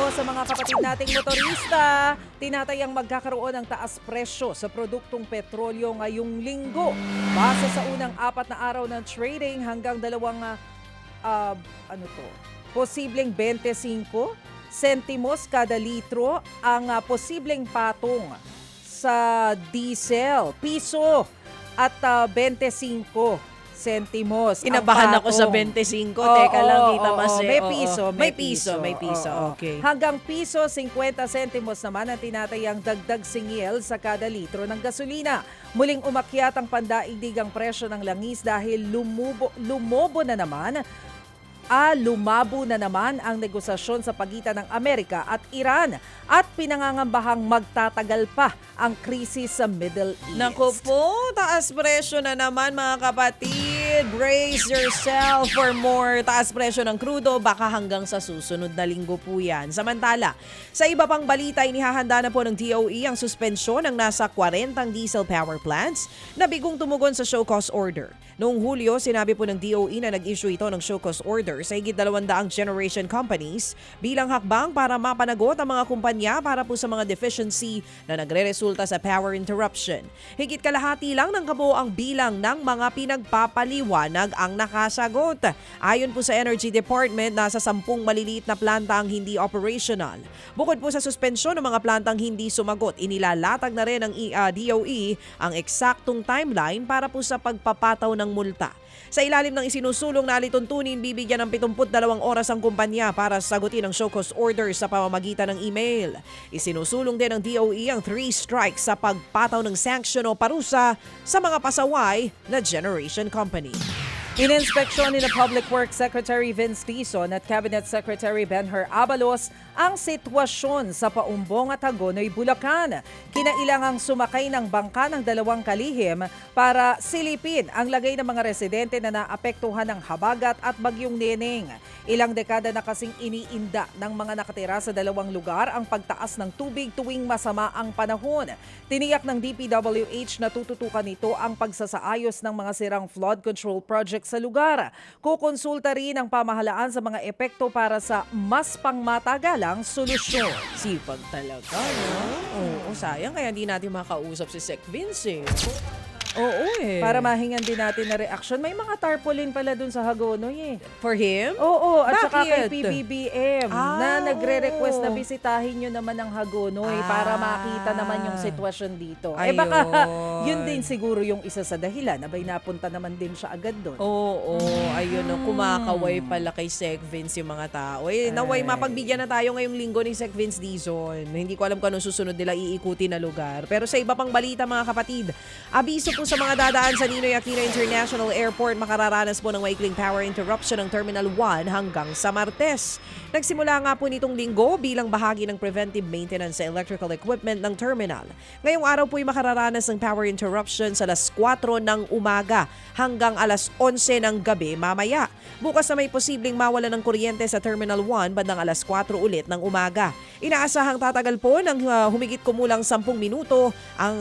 tayo sa mga kapatid nating motorista. Tinatayang magkakaroon ng taas presyo sa produktong petrolyo ngayong linggo. Base sa unang 4 na araw ng trading hanggang posibleng 25 sentimos kada litro ang posibleng patong sa diesel. Piso at 25 sentimos. Kinabahan ako sa 25. Teka lang, Tita Mas. May piso. May piso. Okay. Hanggang piso 50 sentimos naman ang tinatayang dagdag singil sa kada litro ng gasolina. Muling umakyat ang pandaigdigang presyo ng langis dahil lumabo na naman ang negosasyon sa pagitan ng Amerika at Iran at pinangangambahang magtatagal pa ang krisis sa Middle East. Naku po, taas presyo na naman mga kapatid. Brace yourself for more taas presyo ng krudo baka hanggang sa susunod na linggo po yan. Samantala, sa iba pang balita, inihahanda na po ng DOE ang suspensyon ng nasa 40 diesel power plants na bigong tumugon sa show cause order. Noong Hulyo, sinabi po ng DOE na nag-issue ito ng show cause order sa higit 200 generation companies bilang hakbang para mapanagot ang mga kumpanya para po sa mga deficiency na nagre-resulta sa power interruption. Higit kalahati lang ng kabuoang bilang ng mga pinagpapaliwanag ang nakasagot. Ayon po sa Energy Department, nasa 10 maliliit na planta ang hindi operational. Bukod po sa suspensyon ng mga plantang hindi sumagot, inilalatag na rin ng DOE ang eksaktong timeline para po sa pagpapataw ng multa. Sa ilalim ng isinusulong na alituntunin, bibigyan ng 72 oras ang kumpanya para sagutin ang show cause order sa pamamagitan ng email. Isinusulong din ng DOE ang 3 strikes sa pagpataw ng sanksyon o parusa sa mga pasaway na generation company. Ininspeksyon ni Public Works Secretary Vince Dizon at Cabinet Secretary Benher Abalos ang sitwasyon sa Paumbong at Hagonoy, Bulacan. Kinailangang sumakay ng bangka ng 2 kalihim para silipin ang lagay ng mga residente na naapektuhan ng habagat at bagyong Neneng. Ilang dekada na kasing iniinda ng mga nakatira sa 2 lugar ang pagtaas ng tubig tuwing masama ang panahon. Tiniyak ng DPWH na tututukan nito ang pagsasaayos ng mga sirang flood control project sa lugar. Kukonsulta rin ang pamahalaan sa mga epekto para sa mas pangmatagalang solusyon. Sipag talaga, no? Oo, sayang kaya hindi natin makausap si Sec Vince. Oo eh. Para mahingan din natin na reaksyon. May mga tarpaulin pala dun sa Hagonoy eh. For him? Oo, at saka kay Bakit? PBBM na nagre-request na bisitahin nyo naman ang Hagonoy para makita naman yung sitwasyon dito. Eh baka yun din siguro yung isa sa dahilan. Abay napunta naman din siya agad doon. Oo, ayun no, kumakaway pala kay Sec Vince yung mga tao. Naway mapagbigyan na tayo ngayong linggo ni Sec Vince Dizon. Hindi ko alam kung anong susunod nila iikuti na lugar. Pero sa iba pang balita mga kapatid, abiso po sa mga dadaan sa Ninoy Aquino International Airport, makararanas po ng maikling power interruption ng Terminal 1 hanggang sa Martes. Nagsimula nga po nitong linggo bilang bahagi ng preventive maintenance sa electrical equipment ng terminal. Ngayong araw po'y makararanas ng power interruption sa alas 4 ng umaga hanggang alas 11 ng gabi mamaya. Bukas na may posibleng mawalan ng kuryente sa Terminal 1 bandang alas 4 ulit ng umaga. Inaasahang tatagal po ng humigit kumulang 10 minuto ang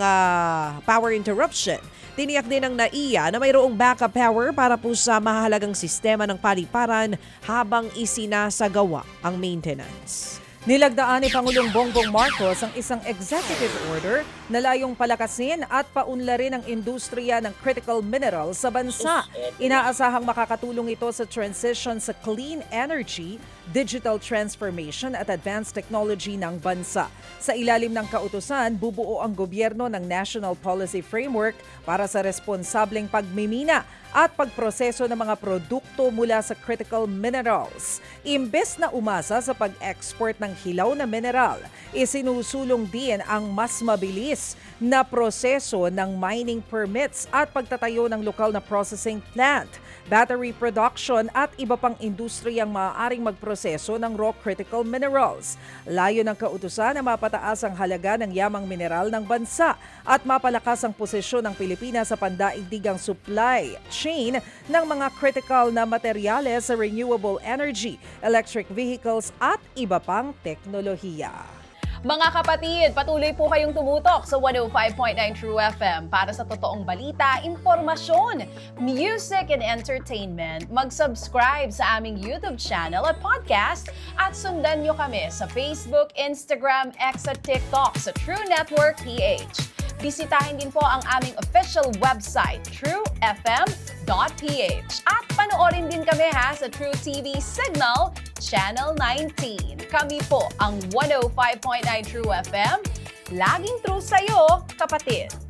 power interruption. Tiniyak din ng NAIA na mayroong backup power para po sa mahalagang sistema ng paliparan habang isinasagawa ang maintenance. Nilagdaan ni Pangulong Bongbong Marcos ang isang executive order na layong palakasin at paunlarin ang industriya ng critical minerals sa bansa. Inaasahang makakatulong ito sa transition sa clean energy, digital transformation at advanced technology ng bansa. Sa ilalim ng kautusan, bubuo ang gobyerno ng National Policy Framework para sa responsableng pagmimina at pagproseso ng mga produkto mula sa critical minerals. Imbes na umasa sa pag-export ng hilaw na mineral, isinusulong din ang mas mabilis na proseso ng mining permits at pagtatayo ng lokal na processing plant, battery production at iba pang industriyang maaaring magproseso ng raw critical minerals. Layo ng kautusan na mapataas ang halaga ng yamang mineral ng bansa at mapalakas ang posisyon ng Pilipinas sa pandaigdigang supply chain ng mga critical na materyales sa renewable energy, electric vehicles at iba pang teknolohiya. Mga kapatid, patuloy po kayong tumutok sa 105.9 True FM para sa totoong balita, impormasyon, music and entertainment. Mag-subscribe sa aming YouTube channel at podcast at sundan nyo kami sa Facebook, Instagram, X at TikTok sa True Network PH. Bisitahin din po ang aming official website, truefm.ph. At panoorin din kami sa True TV Signal, Channel 19. Kami po ang 105.9 True FM. Laging true sa'yo, kapatid.